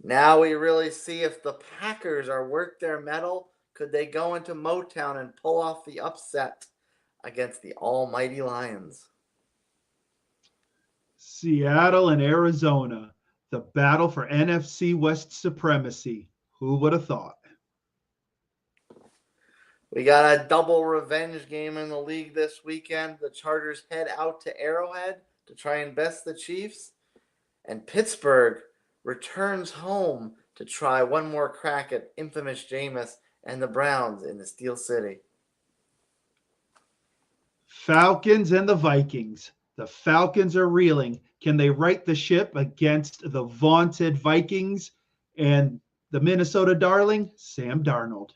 Now we really see if the Packers are worth their mettle. Could they go into Motown and pull off the upset against the almighty Lions? Seattle and Arizona, the battle for NFC West supremacy. Who would have thought? We got a double revenge game in the league this weekend. The Chargers head out to Arrowhead to try and best the Chiefs. And Pittsburgh returns home to try one more crack at infamous Jameis and the Browns in the Steel City. Falcons and the Vikings. The Falcons are reeling. Can they right the ship against the vaunted Vikings and the Minnesota darling, Sam Darnold?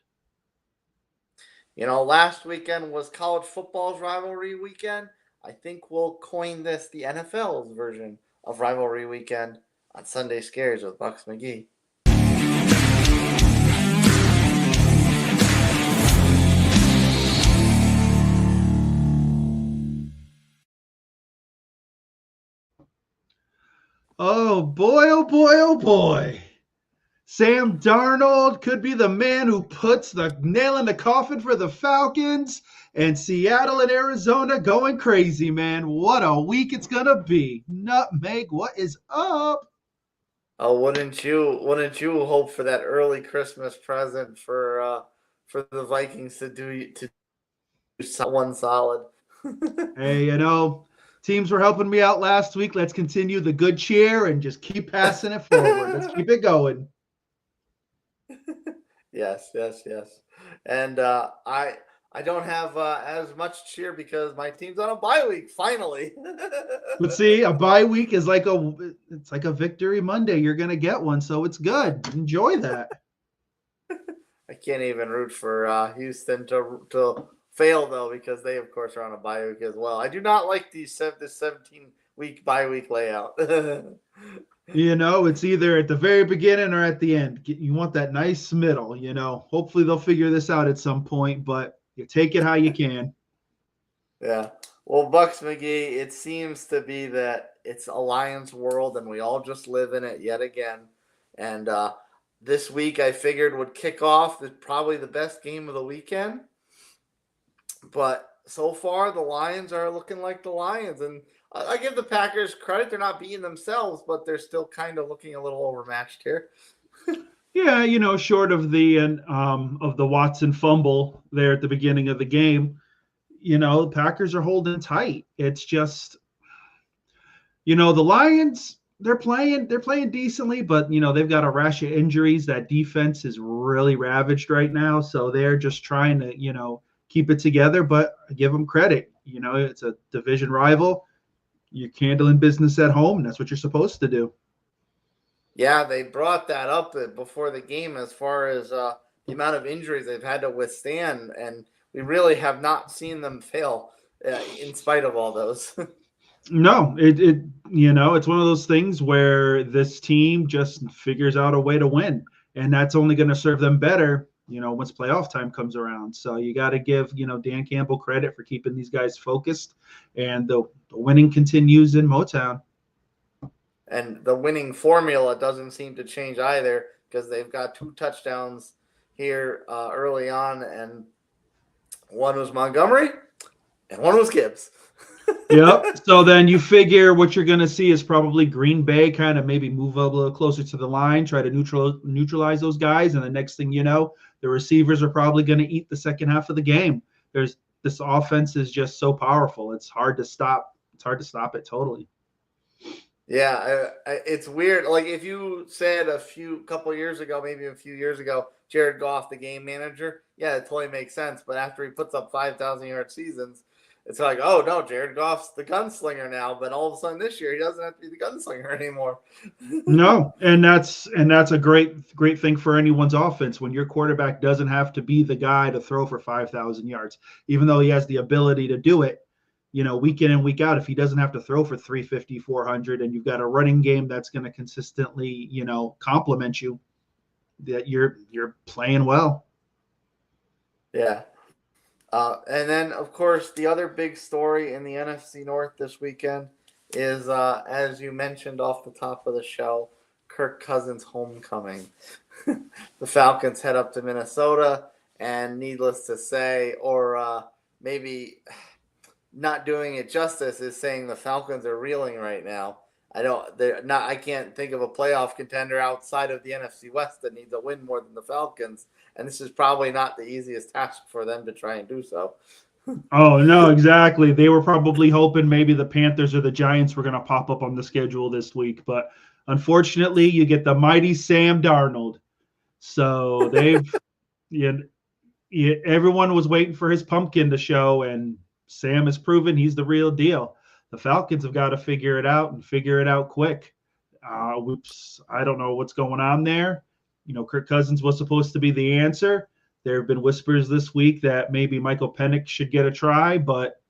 Last weekend was college football's rivalry weekend. I think we'll coin this the NFL's version of rivalry weekend on Sunday Scaries with Bucks McGee. Oh boy, oh boy, oh boy. Sam Darnold could be the man who puts the nail in the coffin for the Falcons, and Seattle and Arizona going crazy, man. What a week it's going to be. Nutmeg, what is up? Oh, wouldn't you hope for that early Christmas present for the Vikings to do one solid? Hey, teams were helping me out last week. Let's continue the good cheer and just keep passing it forward. Let's keep it going. Yes. And I don't have as much cheer because my team's on a bye week finally. But see, a bye week is like a victory Monday. You're gonna get one, so it's good. Enjoy that. I can't even root for Houston to fail though because they of course are on a bye week as well. I do not like this 17-week bye week layout. It's either at the very beginning or at the end. You want that nice middle. Hopefully they'll figure this out at some point, but you take it how you can. Yeah. Well, Bucks McGee, it seems to be that it's a Lions world and we all just live in it yet again. And this week I figured would kick off probably the best game of the weekend. But so far the Lions are looking like the Lions. And I give the Packers credit. They're not beating themselves, but they're still kind of looking a little overmatched here. Yeah, short of the Watson fumble there at the beginning of the game, the Packers are holding tight. It's just, the Lions, they're playing decently, but they've got a rash of injuries. That defense is really ravaged right now, so they're just trying to keep it together. But I give them credit. It's a division rival. You're handling business at home. And that's what you're supposed to do. Yeah, they brought that up before the game as far as the amount of injuries they've had to withstand, and we really have not seen them fail in spite of all those. No, it's one of those things where this team just figures out a way to win, and that's only going to serve them better, once playoff time comes around. So you got to give, Dan Campbell credit for keeping these guys focused, and the winning continues in Motown. And the winning formula doesn't seem to change either because they've got 2 touchdowns here early on, and one was Montgomery and one was Gibbs. Yep. So then you figure what you're going to see is probably Green Bay kind of maybe move a little closer to the line, try to neutralize those guys. And the next thing you know, the receivers are probably going to eat the second half of the game. This offense is just so powerful. It's hard to stop. It's hard to stop it totally. Yeah, it's weird. Like if you said couple years ago, maybe a few years ago, Jared Goff, the game manager, yeah, it totally makes sense. But after he puts up 5,000-yard seasons, it's like, oh no, Jared Goff's the gunslinger now. But all of a sudden this year, he doesn't have to be the gunslinger anymore. No, and that's a great thing for anyone's offense when your quarterback doesn't have to be the guy to throw for 5,000 yards, even though he has the ability to do it. Week in and week out, if he doesn't have to throw for 350, 400, and you've got a running game that's going to consistently, complement you, that you're playing well. Yeah. And then, of course, the other big story in the NFC North this weekend is, as you mentioned off the top of the show, Kirk Cousins homecoming. The Falcons head up to Minnesota, and needless to say, or maybe not doing it justice, is saying the Falcons are reeling right now. I can't think of a playoff contender outside of the NFC West that needs a win more than the Falcons, and this is probably not the easiest task for them to try and do so. Oh, no, exactly. They were probably hoping maybe the Panthers or the Giants were going to pop up on the schedule this week, but unfortunately, you get the mighty Sam Darnold. So everyone was waiting for his pumpkin to show, and Sam has proven he's the real deal. The Falcons have got to figure it out and figure it out quick. I don't know what's going on there. Kirk Cousins was supposed to be the answer. There have been whispers this week that maybe Michael Penix should get a try, but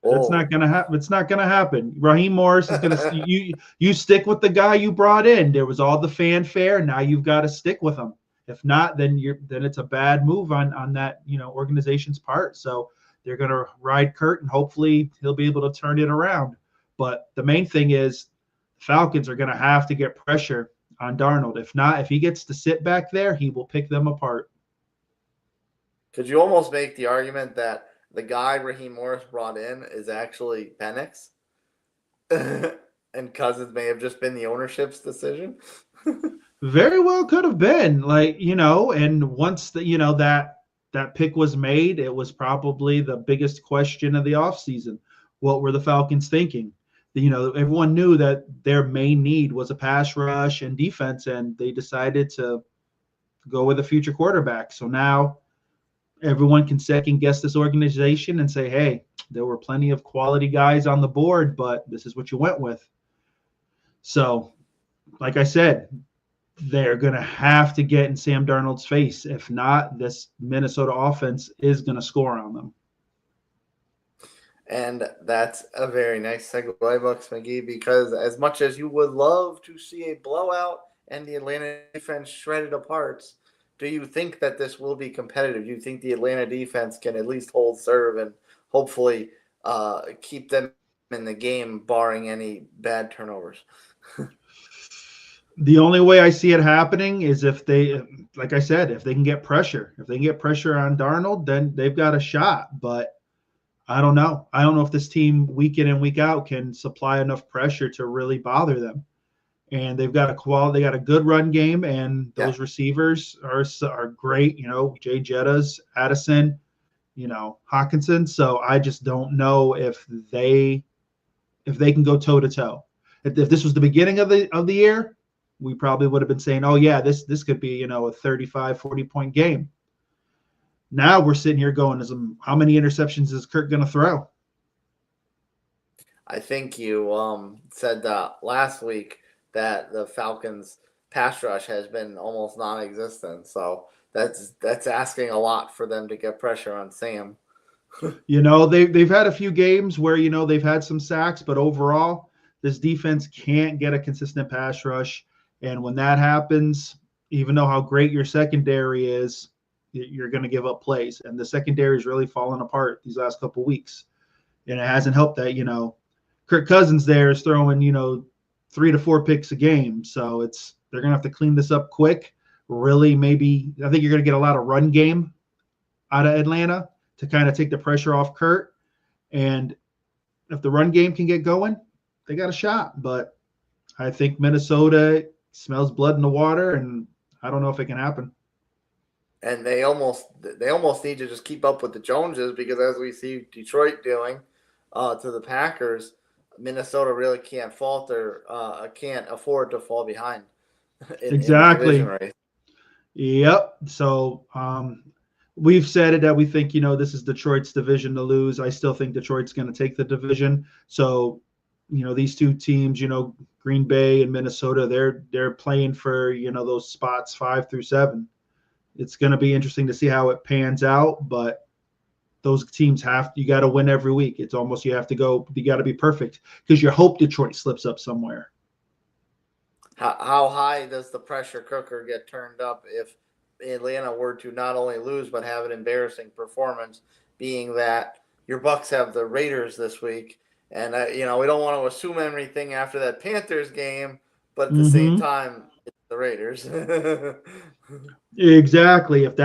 that's not going to happen. It's not going to happen. Raheem Morris is going to you stick with the guy you brought in. There was all the fanfare. Now you've got to stick with him. If not, then it's a bad move on that organization's part. So they're going to ride Kurt, and hopefully he'll be able to turn it around. But the main thing is, Falcons are going to have to get pressure on Darnold. If not, if he gets to sit back there, he will pick them apart. Could you almost make the argument that the guy Raheem Morris brought in is actually Penix? And Cousins may have just been the ownership's decision? Very well could have been. And once that pick was made, it was probably the biggest question of the offseason. What were the Falcons thinking? Everyone knew that their main need was a pass rush and defense, and they decided to go with a future quarterback. So now everyone can second guess this organization and say, hey, there were plenty of quality guys on the board, but this is what you went with. So, like I said, they're going to have to get in Sam Darnold's face. If not, this Minnesota offense is going to score on them. And that's a very nice segue, Bucks McGee, because as much as you would love to see a blowout and the Atlanta defense shredded apart, do you think that this will be competitive? Do you think the Atlanta defense can at least hold serve and hopefully keep them in the game, barring any bad turnovers? The only way I see it happening is if they, like I said, if they can get pressure. If they can get pressure on Darnold, then they've got a shot. But I don't know. I don't know if this team week in and week out can supply enough pressure to really bother them. And they've got they got a good run game, and those receivers are great. Jay Jettas, Addison, Hawkinson. So I just don't know if they can go toe to toe. If this was the beginning of the year, we probably would have been saying, oh yeah, this could be a 35, 40-point game. Now we're sitting here going, how many interceptions is Kirk going to throw? I think you said last week that the Falcons' pass rush has been almost non-existent. So that's asking a lot for them to get pressure on Sam. They've had a few games where they've had some sacks, but overall, this defense can't get a consistent pass rush. And when that happens, even though how great your secondary is, you're going to give up plays. And the secondary is really falling apart these last couple of weeks. And it hasn't helped that, Kirk Cousins there is throwing, 3 to 4 picks a game. So they're going to have to clean this up quick. Really, maybe I think you're going to get a lot of run game out of Atlanta to kind of take the pressure off Kurt. And if the run game can get going, they got a shot. But I think Minnesota smells blood in the water, and I don't know if it can happen. And they almost need to just keep up with the Joneses, because as we see Detroit doing to the Packers, Minnesota really can't falter, can't afford to fall behind. Exactly. In the division race. Yep. So we've said it that we think, this is Detroit's division to lose. I still think Detroit's going to take the division. So, these two teams, Green Bay and Minnesota, they're playing for, those spots 5 through 7. It's going to be interesting to see how it pans out, but those teams you got to win every week. It's almost, you got to be perfect, because you hope Detroit slips up somewhere. How high does the pressure cooker get turned up if Atlanta were to not only lose but have an embarrassing performance, being that your Bucks have the Raiders this week, and we don't want to assume anything after that Panthers game, but at the same time, The Raiders. Exactly. If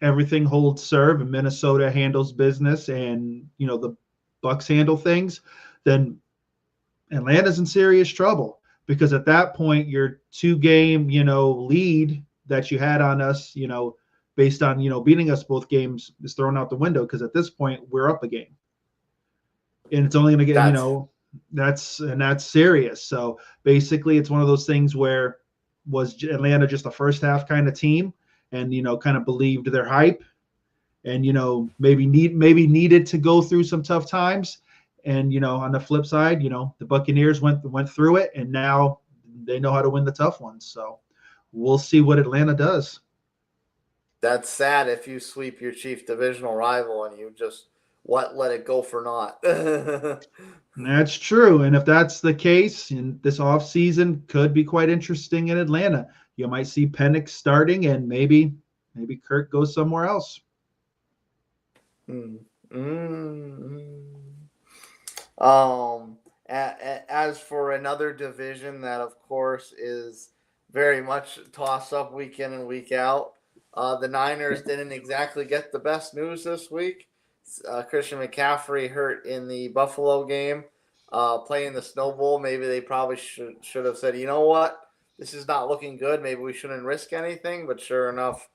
everything holds serve and Minnesota handles business and the Bucks handle things, then Atlanta's in serious trouble, because at that point your 2-game lead that you had on us, based on beating us both games, is thrown out the window, because at this point we're up a game, and it's only going to get that's serious. So basically it's one of those things where, was Atlanta just a first half kind of team and kind of believed their hype, and maybe needed to go through some tough times, and on the flip side, the Buccaneers went through it, and now they know how to win the tough ones. So we'll see what Atlanta does. That's sad if you sweep your chief divisional rival and you just let it go for naught. That's true. And if that's the case, and this offseason could be quite interesting in Atlanta. You might see Penix starting, and maybe Kirk goes somewhere else. As for another division that, of course, is very much toss up week in and week out, the Niners didn't exactly get the best news this week. Christian McCaffrey hurt in the Buffalo game, playing the Snow Bowl. Maybe they probably should have said, you know what, this is not looking good. Maybe we shouldn't risk anything. But sure enough,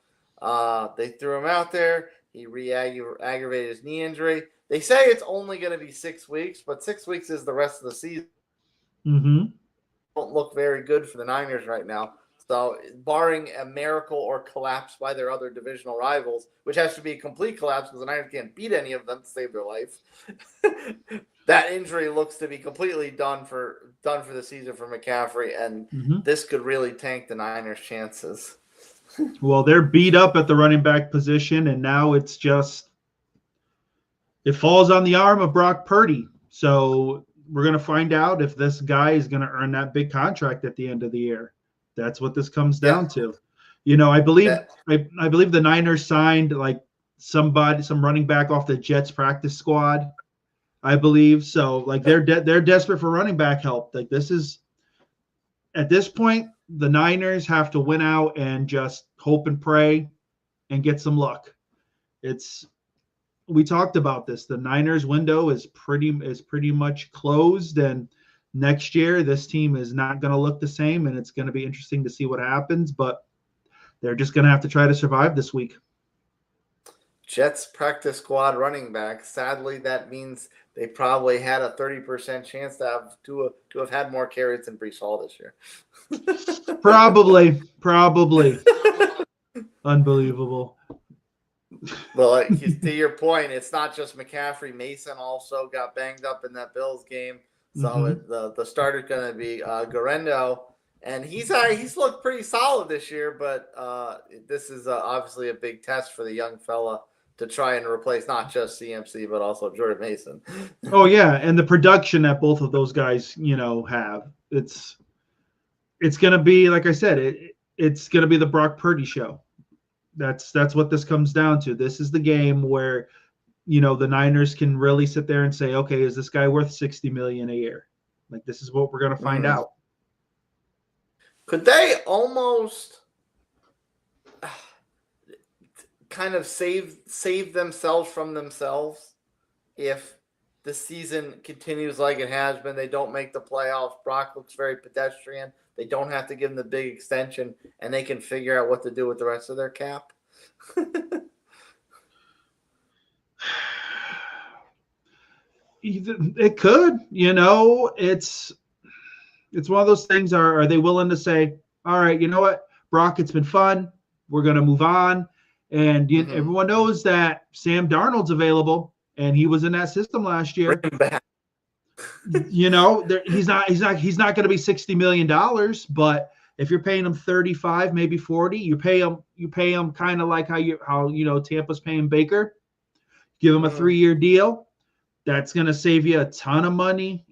they threw him out there. He aggravated his knee injury. They say it's only going to be 6 weeks, but 6 weeks is the rest of the season. Mm-hmm. Don't look very good for the Niners right now. So, barring a miracle or collapse by their other divisional rivals, which has to be a complete collapse because the Niners can't beat any of them to save their life, that injury looks to be completely done for the season for McCaffrey, and this could really tank the Niners' chances. Well, they're beat up at the running back position, and now it's just it falls on the arm of Brock Purdy. So we're going to find out if this guy is going to earn that big contract at the end of the year. That's what this comes down to. I believe I believe the Niners signed like some running back off the Jets practice squad, I believe. So like they're desperate for running back help. Like this is, at this point, the Niners have to win out and just hope and pray and get some luck. We talked about this. The Niners window is pretty much closed, and next year this team is not going to look the same, and it's going to be interesting to see what happens, but they're just going to have to try to survive this week. Jets practice squad running back. Sadly, that means they probably had a 30% chance to have had more carries than Breece Hall this year. Probably. Unbelievable. Well, to your point, it's not just McCaffrey. Mason also got banged up in that Bills game. So the starter's going to be Garendo. And he's looked pretty solid this year, but this is obviously a big test for the young fella to try and replace not just CMC, but also Jordan Mason. Oh, yeah, and the production that both of those guys, have. It's going to be, like I said, it's going to be the Brock Purdy show. That's what this comes down to. This is the game where, the Niners can really sit there and say, okay, is this guy worth $60 million a year? Like, this is what we're going to find out. Could they almost kind of save themselves from themselves if the season continues like it has been? They don't make the playoffs. Brock looks very pedestrian. They don't have to give him the big extension, and they can figure out what to do with the rest of their cap. It could, it's one of those things. Are they willing to say, all right, you know what, Brock, it's been fun, we're going to move on? And everyone knows that Sam Darnold's available, and he was in that system last year. Bring him back. He's not going to be $60 million, but if you're paying him 35, maybe 40, you pay him kind of like how Tampa's paying Baker. Give him a 3-year deal. That's going to save you a ton of money,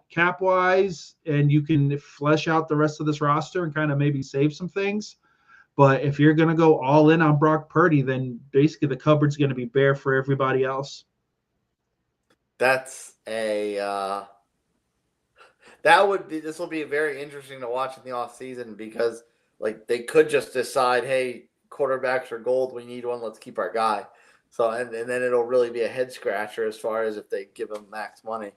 cap wise, and you can flesh out the rest of this roster and kind of maybe save some things. But if you're going to go all in on Brock Purdy, then basically the cupboard's going to be bare for everybody else. That's this will be very interesting to watch in the offseason because like they could just decide, hey, quarterbacks are gold, we need one, let's keep our guy. So and then it'll really be a head scratcher as far as if they give him max money.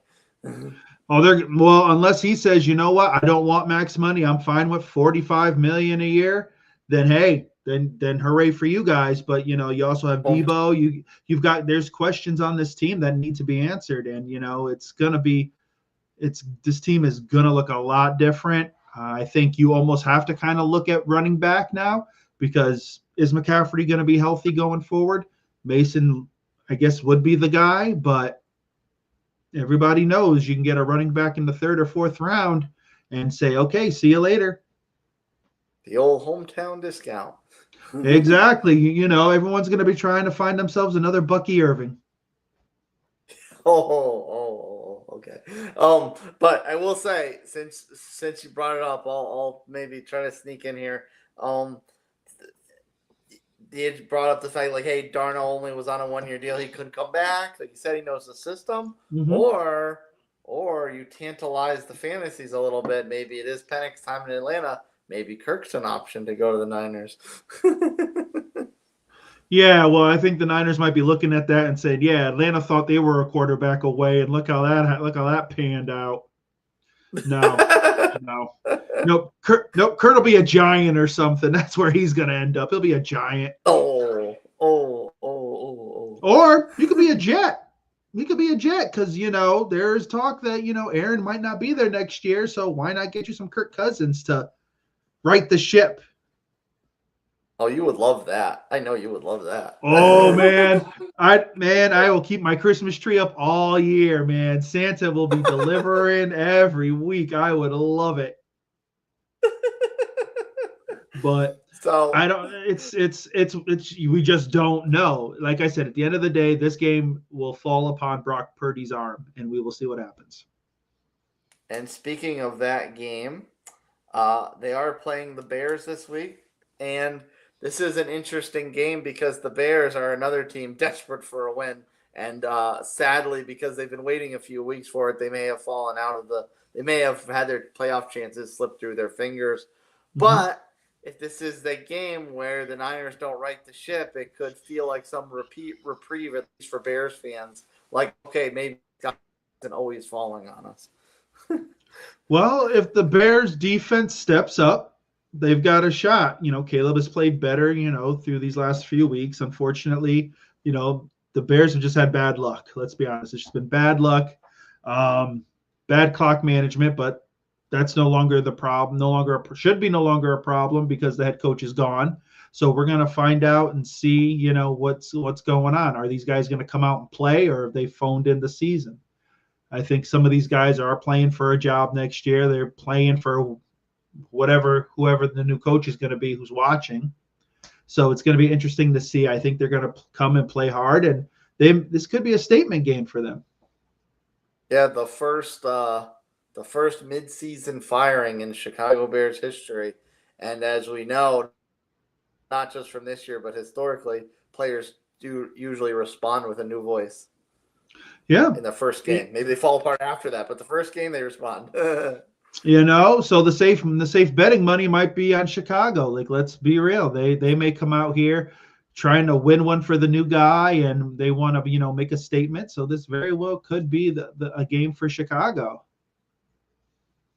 Well, unless he says, you know what, I don't want max money, I'm fine with $45 million a year, then hey, then hooray for you guys. But you also have Debo. There's questions on this team that need to be answered, and this team is gonna look a lot different. I think you almost have to kind of look at running back now, because is McCaffrey going to be healthy going forward? Mason, I guess, would be the guy, but everybody knows you can get a running back in the 3rd or 4th round and say, okay, see you later. The old hometown discount. Exactly. Everyone's going to be trying to find themselves another Bucky Irving. Okay. But I will say, since you brought it up, I'll maybe try to sneak in here. They brought up the fact, like, hey, Darnold only was on a 1-year deal. He couldn't come back. Like you said, he knows the system. Mm-hmm. Or you tantalize the fantasies a little bit. Maybe it is Penix time in Atlanta. Maybe Kirk's an option to go to the Niners. Yeah, well, I think the Niners might be looking at that and saying, yeah, Atlanta thought they were a quarterback away, and look how that panned out. No, Kurt will be a Giant or something. That's where he's going to end up. He'll be a Giant. Or you could be a Jet. We could be a Jet because, there's talk that, Aaron might not be there next year, so why not get you some Kirk Cousins to right the ship? Oh, you would love that. I know you would love that. Oh, man. I will keep my Christmas tree up all year, man. Santa will be delivering every week. I would love it. But so I don't we just don't know. Like I said, at the end of the day, this game will fall upon Brock Purdy's arm, and we will see what happens. And speaking of that game, they are playing the Bears this week, and this is an interesting game because the Bears are another team desperate for a win. And sadly, because they've been waiting a few weeks for it, they may have fallen out of they may have had their playoff chances slip through their fingers. Mm-hmm. But if this is the game where the Niners don't right the ship, it could feel like some reprieve, at least for Bears fans. Like, okay, maybe it's not always falling on us. Well, if the Bears defense steps up, they've got a shot. Caleb has played better, through these last few weeks. Unfortunately, the Bears have just had bad luck. Let's be honest. It's just been bad luck, bad clock management, but that's no longer the problem. Should be no longer a problem because the head coach is gone. So we're going to find out and see, what's going on. Are these guys going to come out and play, or have they phoned in the season? I think some of these guys are playing for a job next year. They're playing for whoever the new coach is going to be who's watching. So it's going to be interesting to see. I think they're going to come and play hard, and this could be a statement game for them. Yeah, the first mid-season firing in Chicago Bears history. And as we know, not just from this year, but historically, players do usually respond with a new voice. Yeah. In the first game. Maybe they fall apart after that, but the first game they respond. So the safe betting money might be on Chicago. Like, let's be real. They may come out here trying to win one for the new guy, and they want to, make a statement. So this very well could be a game for Chicago.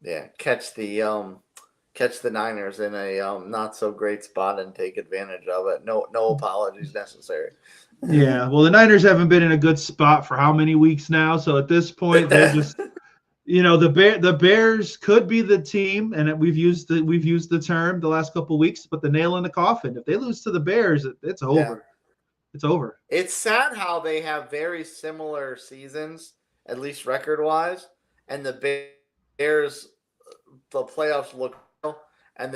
Yeah, catch the Niners in a not so great spot and take advantage of it. No apologies necessary. Yeah, well, the Niners haven't been in a good spot for how many weeks now? So at this point, they're just. The Bears could be the team, and we've used the term the last couple of weeks, but the nail in the coffin. If they lose to the Bears, it's over. Yeah. It's over. It's sad how they have very similar seasons, at least record-wise, and the Bears, the playoffs look, and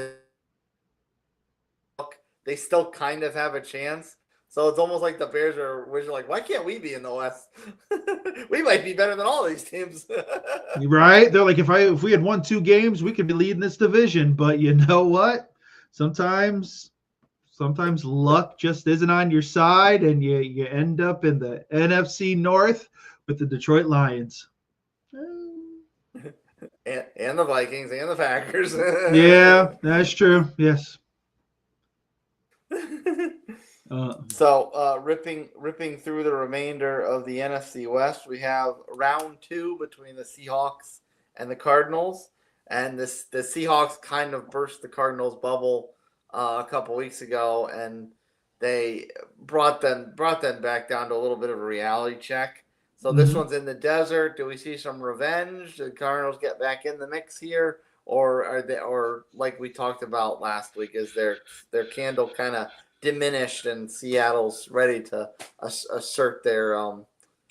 they still kind of have a chance. So it's almost like the Bears are like, why can't we be in the West? We might be better than all these teams. Right? They're like, if we had won 2 games, we could be leading this division. But you know what? Sometimes luck just isn't on your side, and you end up in the NFC North with the Detroit Lions. and the Vikings and the Packers. Yeah, that's true. Yes. So ripping through the remainder of the NFC West, we have round 2 between the Seahawks and the Cardinals, and the Seahawks kind of burst the Cardinals bubble a couple weeks ago, and they brought them back down to a little bit of a reality check. So this one's in the desert. Do we see some revenge? Do the Cardinals get back in the mix here, or are they, or like we talked about last week, is their candle kind of diminished and Seattle's ready to assert their I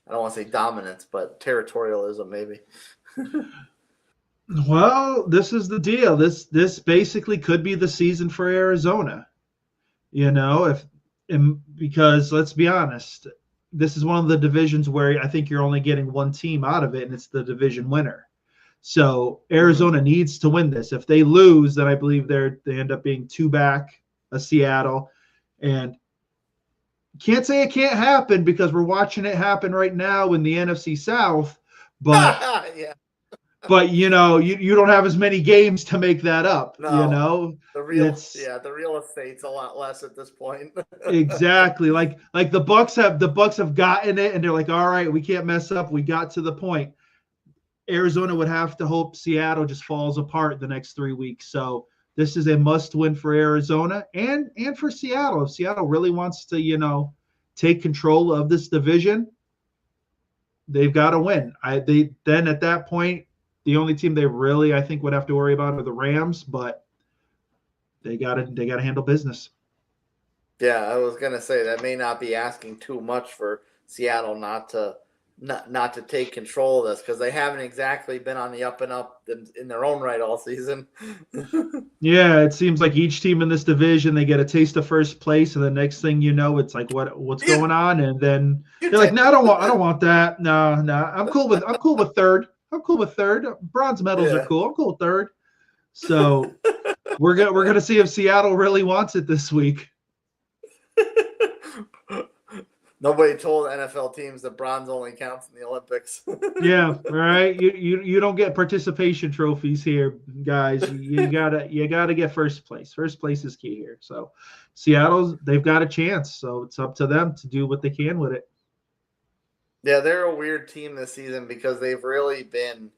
don't want to say dominance, but territorialism maybe. Well, this is the deal. This basically could be the season for Arizona. Because let's be honest, this is one of the divisions where I think you're only getting one team out of it, and it's the division winner. So Arizona needs to win this. If they lose, then I believe they end up being 2 back of Seattle. And can't say it can't happen because we're watching it happen right now in the NFC South. But yeah. But you don't have as many games to make that up. No, the real estate's a lot less at this point. Exactly. Like the Bucks have gotten it, and they're like, all right, we can't mess up. We got to the point. Arizona would have to hope Seattle just falls apart the next 3 weeks. So this is a must-win for Arizona and for Seattle. If Seattle really wants to, take control of this division, they've got to win. Then at that point, the only team they really, I think, would have to worry about are the Rams, but they got to handle business. Yeah, I was gonna say that may not be asking too much for Seattle not to take control of this, because they haven't exactly been on the up and up in their own right all season. Yeah, it seems like each team in this division, they get a taste of first place, and the next thing you know, it's like what's going on, and then they're like, no, I don't want that. No, I'm cool with third. I'm cool with third. Bronze medals are cool. I'm cool with third. So we're gonna see if Seattle really wants it this week. Nobody told NFL teams that bronze only counts in the Olympics. Yeah, right. You don't get participation trophies here, guys. You gotta get first place. First place is key here. So they've got a chance. So it's up to them to do what they can with it. Yeah, they're a weird team this season because they've really been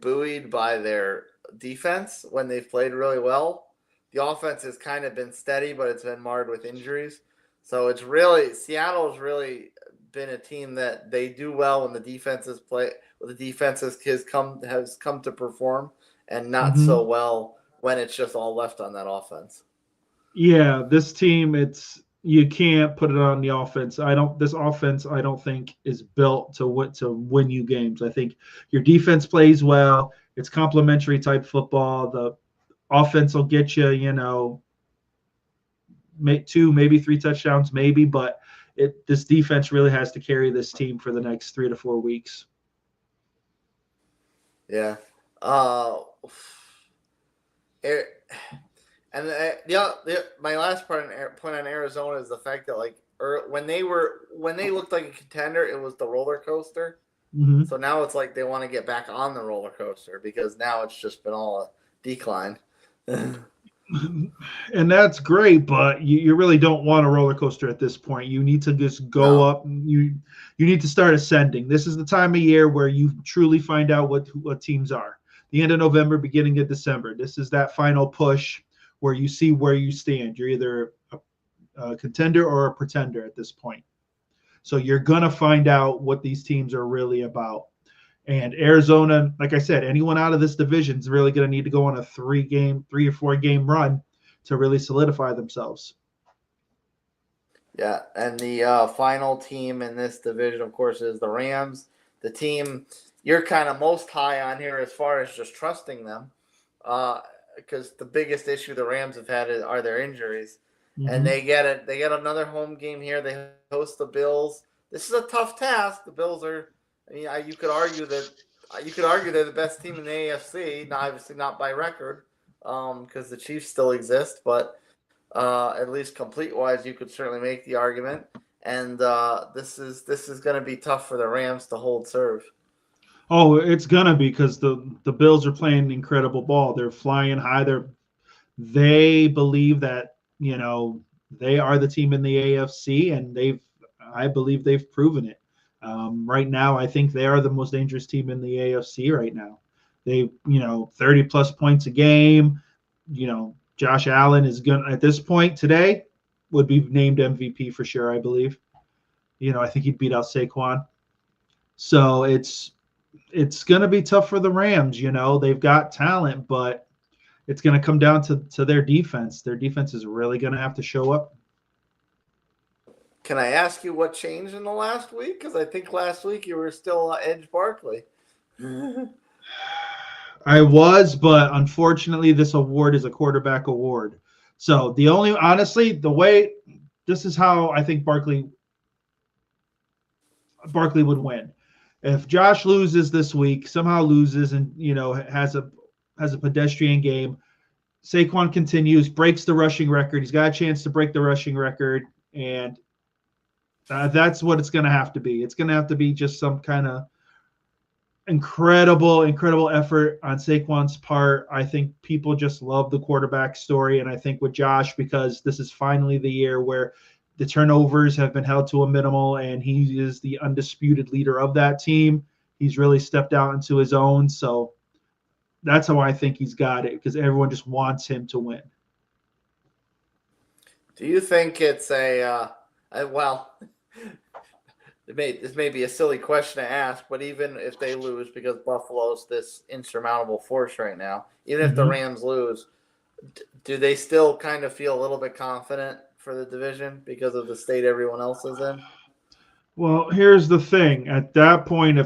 buoyed by their defense when they've played really well. The offense has kind of been steady, but it's been marred with injuries. So it's really Seattle's really been a team that they do well when the defenses play. When the defenses has come to perform, and not so well when it's just all left on that offense. Yeah, this team, you can't put it on the offense. This offense, I don't think, is built to win you games. I think your defense plays well. It's complementary type football. The offense will get you, make 2, maybe 3 touchdowns, maybe, but this defense really has to carry this team for the next 3 to 4 weeks. Yeah. My last point on Arizona is the fact that when they looked like a contender, it was the roller coaster. Mm-hmm. So now it's like they want to get back on the roller coaster because now it's just been all a decline. And that's great, but you really don't want a roller coaster at this point. You need to just go up. You need to start ascending. This is the time of year where you truly find out what teams are. The end of November, beginning of December. This is that final push where you see where you stand. You're either a contender or a pretender at this point. So you're going to find out what these teams are really about. And Arizona, like I said, anyone out of this division is really going to need to go on a 3 or 4 game run to really solidify themselves. Yeah, and the final team in this division, of course, is the Rams. The team you're kind of most high on here as far as just trusting them, because the biggest issue the Rams have had are their injuries. Mm-hmm. And they get another home game here. They host the Bills. This is a tough task. The Bills are. I mean, you could argue they're the best team in the AFC. Obviously not by record, because the Chiefs still exist. But at least complete-wise, you could certainly make the argument. And this is going to be tough for the Rams to hold serve. Oh, it's gonna be because the Bills are playing incredible ball. They're flying high. They believe that they are the team in the AFC, and I believe they've proven it. Right now, I think they are the most dangerous team in the AFC right now. They 30 plus points a game. Josh Allen is gonna at this point today would be named MVP for sure. I believe. I think he'd beat out Saquon. So it's going to be tough for the Rams. They've got talent, but it's going to come down to their defense. Their defense is really going to have to show up. Can I ask you what changed in the last week? Because I think last week you were still Edge Barkley. I was, but unfortunately, this award is a quarterback award. So honestly, this is how I think Barkley would win. If Josh loses this week, somehow loses, and has a pedestrian game, Saquon continues, breaks the rushing record. He's got a chance to break the rushing record, and that's what it's going to have to be. It's going to have to be just some kind of incredible effort on Saquon's part. I think people just love the quarterback story, and I think with Josh, because this is finally the year where the turnovers have been held to a minimal, and he is the undisputed leader of that team. He's really stepped out into his own. So that's how I think he's got it, because everyone just wants him to win. Do you think it's this may be a silly question to ask, but even if they lose, because Buffalo's this insurmountable force right now, even if the Rams lose, do they still kind of feel a little bit confident for the division because of the state everyone else is in? Well, here's the thing. At that point,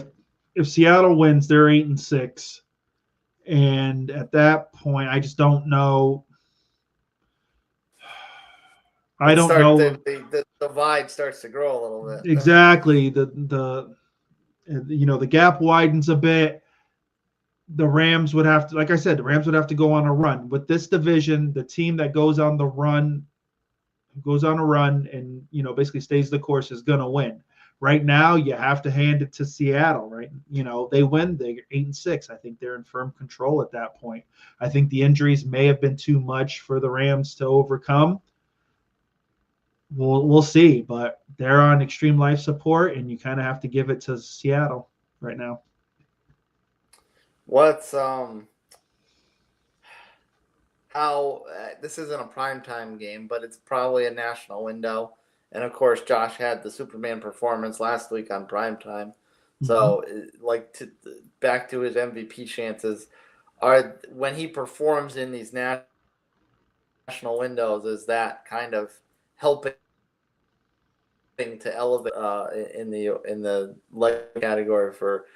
if Seattle wins, they're 8-6. And at that point, I just don't know. I don't know. The divide starts to grow a little bit. Exactly. The gap widens a bit. The Rams would have to, like I said, go on a run. With this division, the team that goes on a run and basically stays the course is going to win. Right now, you have to hand it to Seattle, right? They win, they're 8-6. I think they're in firm control at that point. I think the injuries may have been too much for the Rams to overcome. We'll see, but they're on extreme life support, and you kind of have to give it to Seattle right now. What's how this isn't a primetime game, but it's probably a national window. And of course, Josh had the Superman performance last week on primetime. So, back to his MVP chances, when he performs in these national windows, is that kind of helping to elevate in the leg category for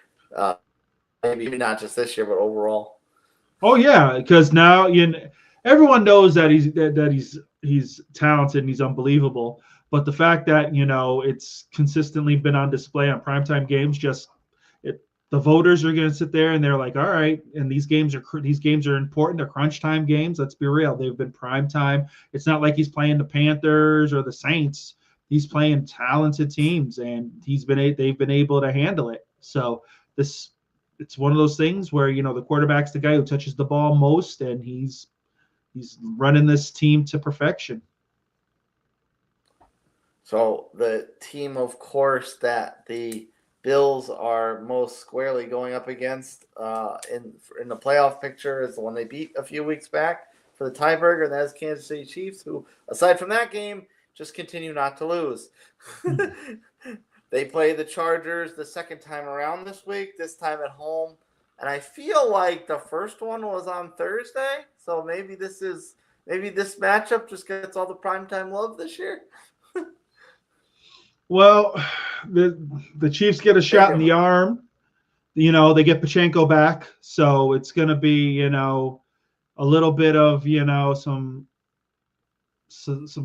maybe not just this year, but overall? Oh yeah, because now everyone knows that he's talented and he's unbelievable. But the fact that it's consistently been on display on primetime games, the voters are going to sit there and they're like, all right, and these games are important. They're crunch time games. Let's be real. They've been primetime. It's not like he's playing the Panthers or the Saints. He's playing talented teams, and they've been able to handle it. So it's one of those things where the quarterback's the guy who touches the ball most, and he's running this team to perfection. So the team, of course, that the Bills are most squarely going up against in the playoff picture is the one they beat a few weeks back for the tiebreaker, and that is Kansas City Chiefs, who, aside from that game, just continue not to lose. They play the Chargers the second time around this week, this time at home. And I feel like the first one was on Thursday. So maybe this matchup just gets all the primetime love this year. Well, the Chiefs get a shot in the arm. They get Pacheco back. So it's going to be, a little bit of, some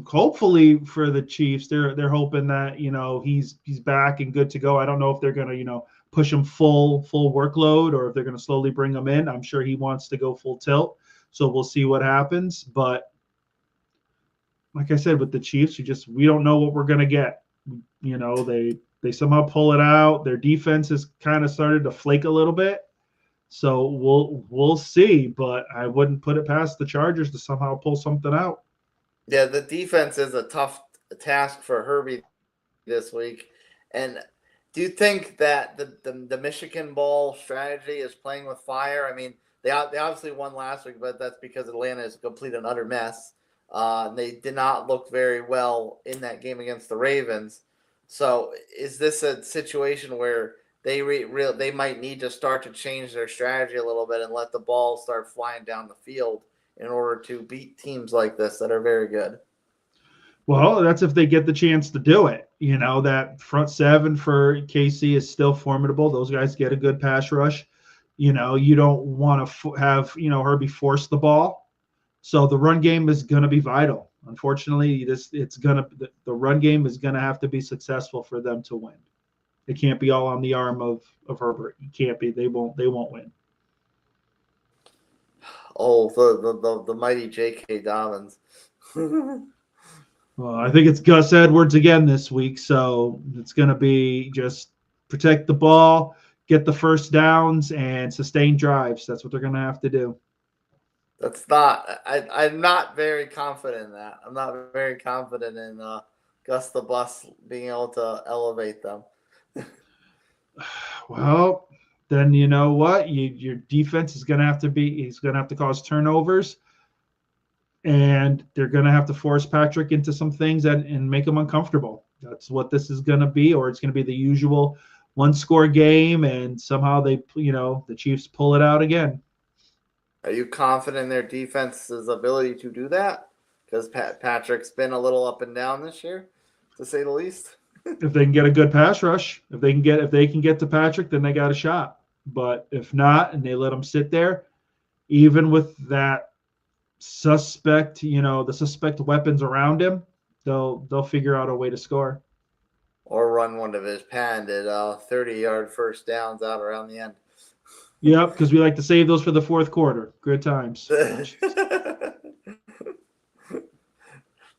hopefully for the Chiefs, they're hoping that he's back and good to go. I don't know if they're gonna push him full workload or if they're gonna slowly bring him in. I'm sure he wants to go full tilt, so we'll see what happens. But like I said, with the Chiefs, we don't know what we're gonna get. They somehow pull it out. Their defense has kind of started to flake a little bit. So we'll see, but I wouldn't put it past the Chargers to somehow pull something out. Yeah, the defense is a tough task for Herbie this week. And do you think that the Michigan ball strategy is playing with fire? I mean, they obviously won last week, but that's because Atlanta is a complete and utter mess. They did not look very well in that game against the Ravens. So is this a situation where they might need to start to change their strategy a little bit and let the ball start flying down the field in order to beat teams like this that are very good? Well, that's if they get the chance to do it. You know, that front seven for KC is still formidable. Those guys get a good pass rush. You know, you don't want to have, Herbie force the ball. So the run game is going to be vital. Unfortunately, the run game is going to have to be successful for them to win. It can't be all on the arm of Herbert. It can't be. They won't win. Oh, the mighty J.K. Dobbins. Well, I think it's Gus Edwards again this week, so it's going to be just protect the ball, get the first downs, and sustain drives. That's what they're going to have to do. I'm not very confident in that. I'm not very confident in Gus the Bus being able to elevate them. Well, then you know what? Your defense is going to have to he's going to have to cause turnovers. And they're going to have to force Patrick into some things and make him uncomfortable. That's what this is going to be, or it's going to be the usual one-score game, and somehow the Chiefs pull it out again. Are you confident in their defense's ability to do that? Because Patrick's been a little up and down this year, to say the least. If they can get a good pass rush, if they can get to Patrick, then they got a shot. But if not, and they let him sit there, even with that suspect weapons around him, they'll figure out a way to score or run one of his patented 30-yard first downs out around the end. Yep, because we like to save those for the fourth quarter. Good times.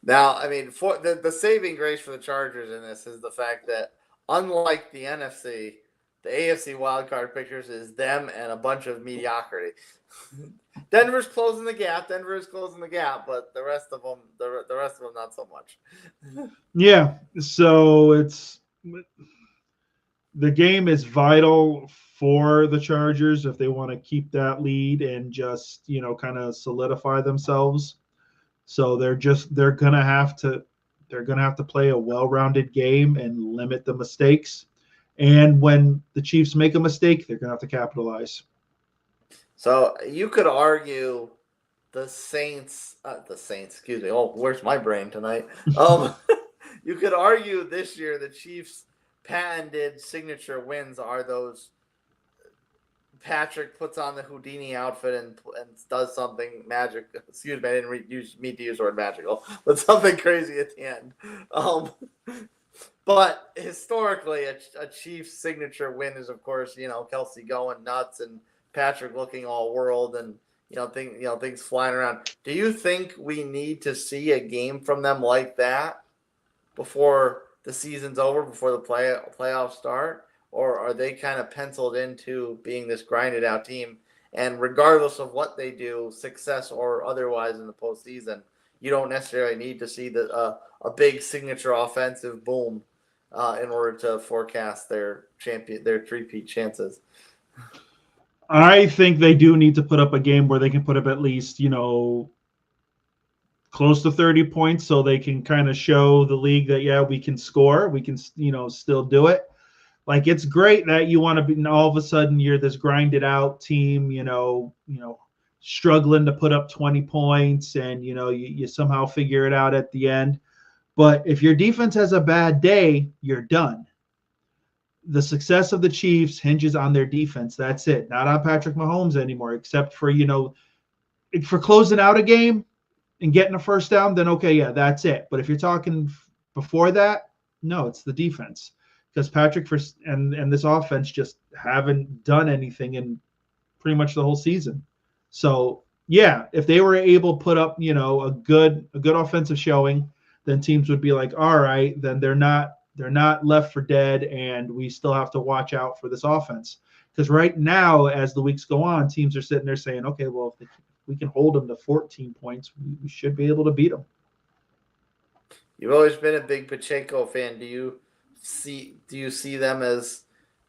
Now, I mean, for the saving grace for the Chargers in this is the fact that, unlike the NFC, the AFC wildcard pictures is them and a bunch of mediocrity. Denver's closing the gap. But the rest of them, not so much. Yeah. So the game is vital for the Chargers if they want to keep that lead and just, kind of solidify themselves. So they're gonna have to play a well-rounded game and limit the mistakes. And when the Chiefs make a mistake, they're gonna have to capitalize. So you could argue the Saints, excuse me. Oh, where's my brain tonight? You could argue this year the Chiefs' patented signature wins are those Patrick puts on the Houdini outfit and does something magic. Excuse me, I didn't mean to use the word magical, but something crazy at the end. But historically, a Chiefs signature win is, of course, Kelsey going nuts and Patrick looking all world and things flying around. Do you think we need to see a game from them like that before the season's over, before the playoffs start? Or are they kind of penciled into being this grinded out team? And regardless of what they do, success or otherwise in the postseason, you don't necessarily need to see a big signature offensive boom in order to forecast their three-peat chances. I think they do need to put up a game where they can put up at least, close to 30 points so they can kind of show the league that, yeah, we can score. We can, still do it. Like, it's great that you want to be, all of a sudden you're this grinded out team, struggling to put up 20 points and, you somehow figure it out at the end. But if your defense has a bad day, you're done. The success of the Chiefs hinges on their defense. That's it. Not on Patrick Mahomes anymore, except for, for closing out a game and getting a first down, then okay, yeah, that's it. But if you're talking before that, no, it's the defense. Because Patrick and this offense just haven't done anything in pretty much the whole season. So, yeah, if they were able to put up, a good offensive showing, then teams would be like, all right, then they're not left for dead, and we still have to watch out for this offense. Because right now, as the weeks go on, teams are sitting there saying, okay, well, if we can hold them to 14 points, we should be able to beat them. You've always been a big Pacheco fan. Do you see them as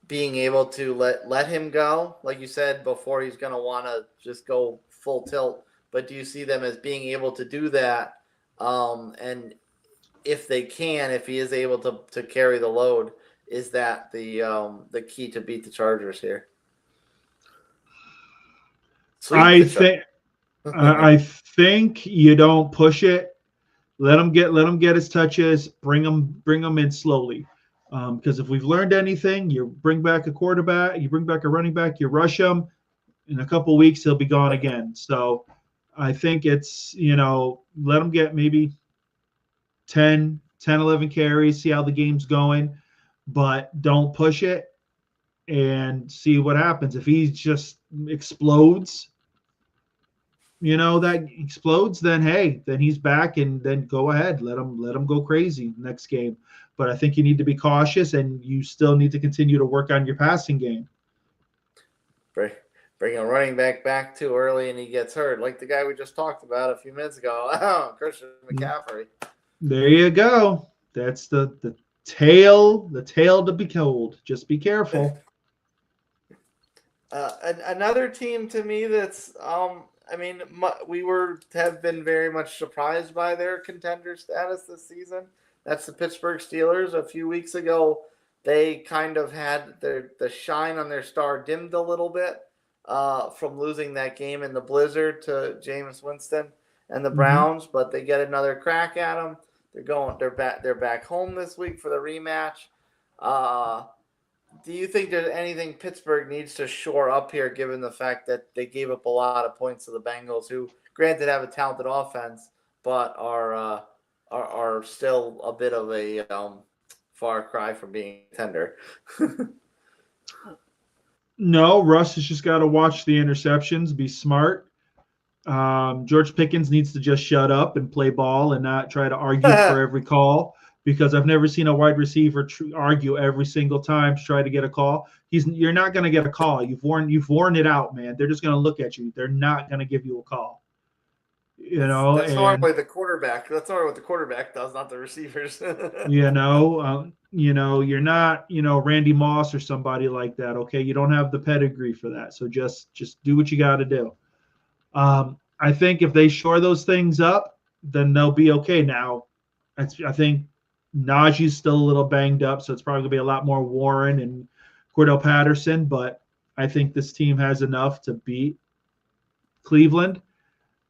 being able to let him go? Like you said before, he's going to want to just go full tilt. But do you see them as being able to do that? And if they can, if he is able to carry the load, is that the key to beat the Chargers here? I think you don't push it. Let him get his touches. Bring him in slowly. Because if we've learned anything, you bring back a quarterback, you bring back a running back, you rush him. In a couple of weeks, he'll be gone again. So I think it's, let him get maybe 10, 11 carries, see how the game's going, but don't push it and see what happens. If he just explodes, that explodes, then hey, then he's back, and then go ahead, let him go crazy next game. But I think you need to be cautious, and you still need to continue to work on your passing game. Bring a running back too early and he gets hurt, like the guy we just talked about a few minutes ago, Christian McCaffrey. There you go. That's the tale to be told. Just be careful. Another team to me that's we have been very much surprised by their contender status this season. That's the Pittsburgh Steelers. A few weeks ago, they kind of had the shine on their star dimmed a little bit from losing that game in the blizzard to Jameis Winston and the Browns, but they get another crack at them. They're back home this week for the rematch. Do you think there's anything Pittsburgh needs to shore up here, given the fact that they gave up a lot of points to the Bengals, who granted have a talented offense, but are still a bit of a far cry from being a contender? No, Russ has just got to watch the interceptions, be smart. George Pickens needs to just shut up and play ball and not try to argue for every call, because I've never seen a wide receiver argue every single time to try to get a call. You're not going to get a call. You've worn it out, man. They're just going to look at you. They're not going to give you a call. That's normally the quarterback. That's normally what the quarterback does, not the receivers. You're not, Randy Moss or somebody like that. Okay, you don't have the pedigree for that. So just do what you got to do. I think if they shore those things up, then they'll be okay. Now, I think Najee's still a little banged up, so it's probably going to be a lot more Warren and Cordell Patterson, but I think this team has enough to beat Cleveland.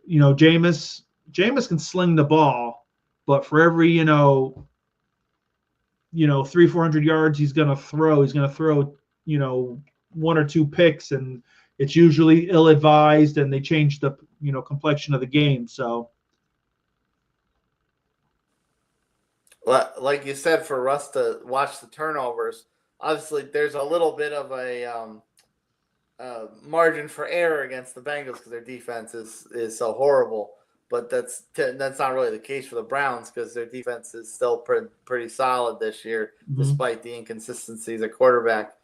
Jameis can sling the ball, but for every, 300-400 yards he's going to throw, one or two picks, and it's usually ill-advised, and they change the, complexion of the game. So, like you said, for us to watch the turnovers, obviously there's a little bit of a margin for error against the Bengals because their defense is so horrible. But that's not really the case for the Browns, because their defense is still pretty solid this year, despite the inconsistencies at quarterback.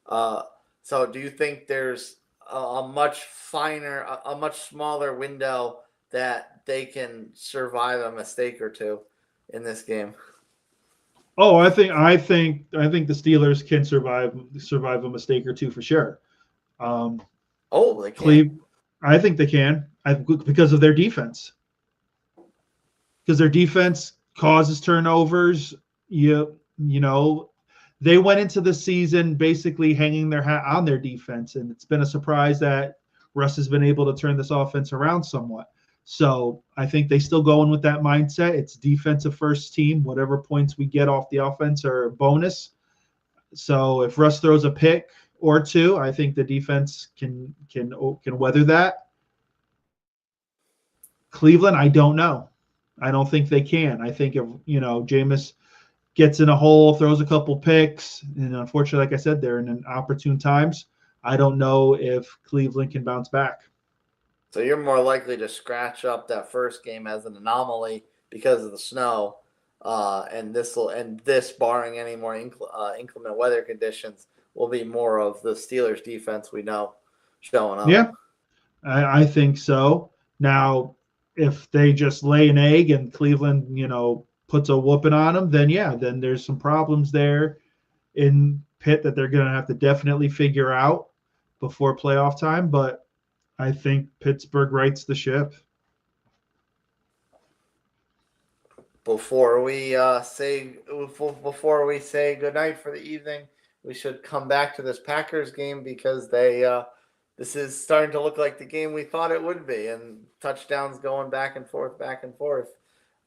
So do you think there's a much smaller window that they can survive a mistake or two in this game? Oh, I think the Steelers can survive a mistake or two for sure. They can. I think they can, because of their defense. Because their defense causes turnovers. They went into the season basically hanging their hat on their defense, and it's been a surprise that Russ has been able to turn this offense around somewhat. So I think they still go in with that mindset. It's defensive first team. Whatever points we get off the offense are a bonus. So if Russ throws a pick or two, I think the defense can weather that. Cleveland, I don't know. I don't think they can. I think if Jameis gets in a hole, throws a couple picks, and unfortunately, like I said, they're in opportune times. I don't know if Cleveland can bounce back. So you're more likely to scratch up that first game as an anomaly because of the snow, and this barring any more inclement weather conditions will be more of the Steelers defense we know showing up. Yeah, I think so. Now, if they just lay an egg and Cleveland, puts a whooping on them, then yeah, then there's some problems there in Pitt that they're going to have to definitely figure out before playoff time. But I think Pittsburgh rights the ship. Before we say goodnight for the evening, we should come back to this Packers game because this is starting to look like the game we thought it would be, and touchdowns going back and forth.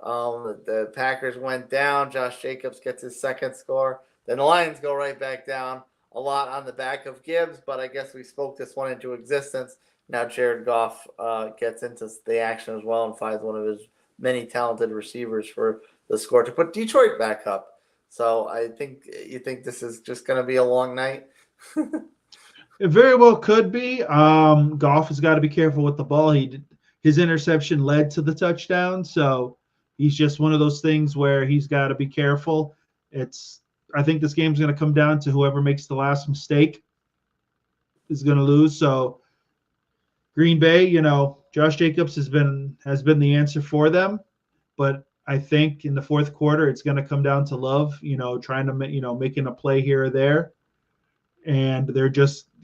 The Packers went down. Josh Jacobs gets his second score. Then the Lions go right back down, a lot on the back of Gibbs, but I guess we spoke this one into existence. Now Jared Goff gets into the action as well and finds one of his many talented receivers for the score to put Detroit back up. So I think you think this is just going to be a long night. It very well could be. Goff has got to be careful with the ball. His interception led to the touchdown, so he's just one of those things where he's got to be careful. I think this game's going to come down to whoever makes the last mistake is going to lose. So Green Bay, Josh Jacobs has been the answer for them, but I think in the fourth quarter it's going to come down to Love, trying to making a play here or there, and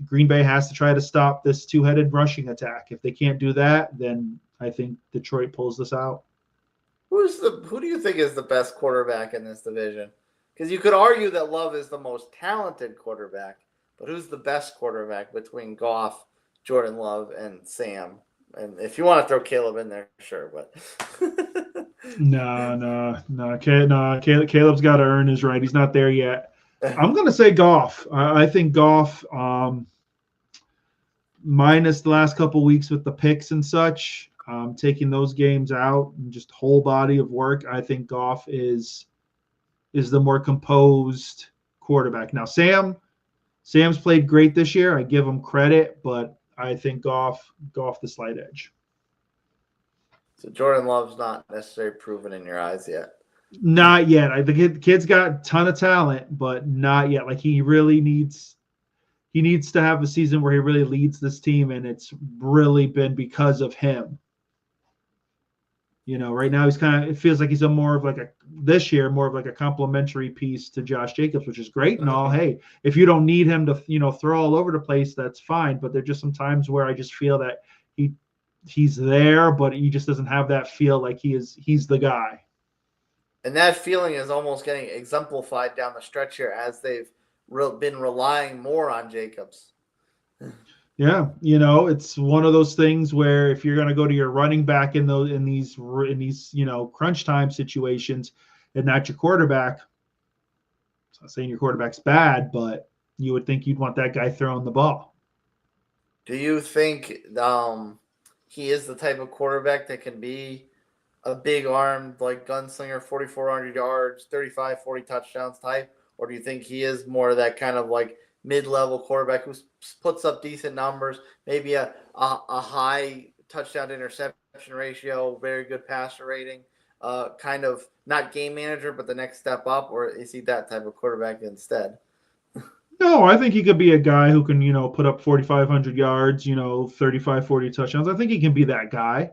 Green Bay has to try to stop this two-headed rushing attack. If they can't do that, then I think Detroit pulls this out. Who do you think is the best quarterback in this division? Because you could argue that Love is the most talented quarterback, but who's the best quarterback between Goff, Jordan Love, and Sam? And if you want to throw Caleb in there, sure, but no. Caleb's got to earn his right. He's not there yet. I'm going to say Goff. I think Goff, minus the last couple weeks with the picks and such, taking those games out and just whole body of work, I think Goff is the more composed quarterback. Now, Sam's played great this year. I give him credit, but I think Goff the slight edge. So Jordan Love's not necessarily proven in your eyes yet. Not yet. The kid's got a ton of talent, but not yet. Like he needs to have a season where he really leads this team, and it's really been because of him. Right now it feels like he's more of like a complimentary piece to Josh Jacobs, which is great and all. Hey, if you don't need him to, throw all over the place, that's fine. But there's just some times where I just feel that he's there, but he just doesn't have that feel like he's the guy. And that feeling is almost getting exemplified down the stretch here as they've been relying more on Jacobs. Yeah, it's one of those things where if you're going to go to your running back in these crunch time situations and not your quarterback, I'm not saying your quarterback's bad, but you would think you'd want that guy throwing the ball. Do you think he is the type of quarterback that can be a big-armed, like gunslinger, 4,400 yards, 35, 40 touchdowns type? Or do you think he is more of that kind of like mid-level quarterback who puts up decent numbers, maybe a high touchdown to interception ratio, very good passer rating, kind of not game manager, but the next step up? Or is he that type of quarterback instead? No, I think he could be a guy who can, put up 4,500 yards, 35, 40 touchdowns. I think he can be that guy.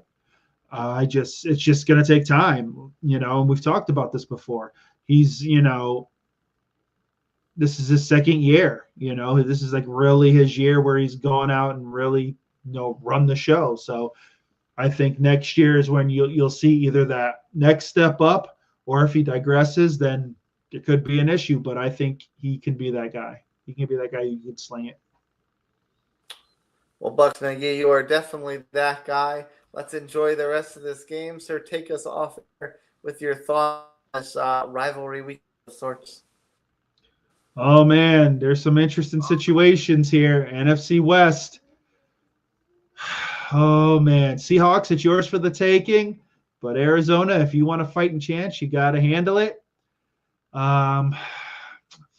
It's just going to take time, and we've talked about this before. He's, this is his second year, this is like really his year where he's gone out and really, run the show. So I think next year is when you'll see either that next step up, or if he digresses, then it could be an issue. But I think he can be that guy. He can be that guy who can sling it. Well, Bucks, McGee, you are definitely that guy. Let's enjoy the rest of this game. Sir, take us off with your thoughts, rivalry week of sorts. Oh, man, there's some interesting situations here. NFC West. Oh, man. Seahawks, it's yours for the taking. But Arizona, if you want to fight and chance, you got to handle it.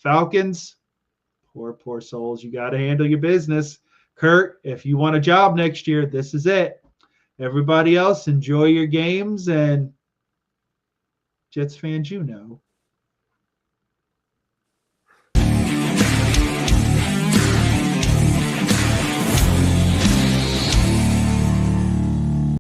Falcons, poor souls, you got to handle your business. Kurt, if you want a job next year, this is it. Everybody else, enjoy your games and Jets fans, you know.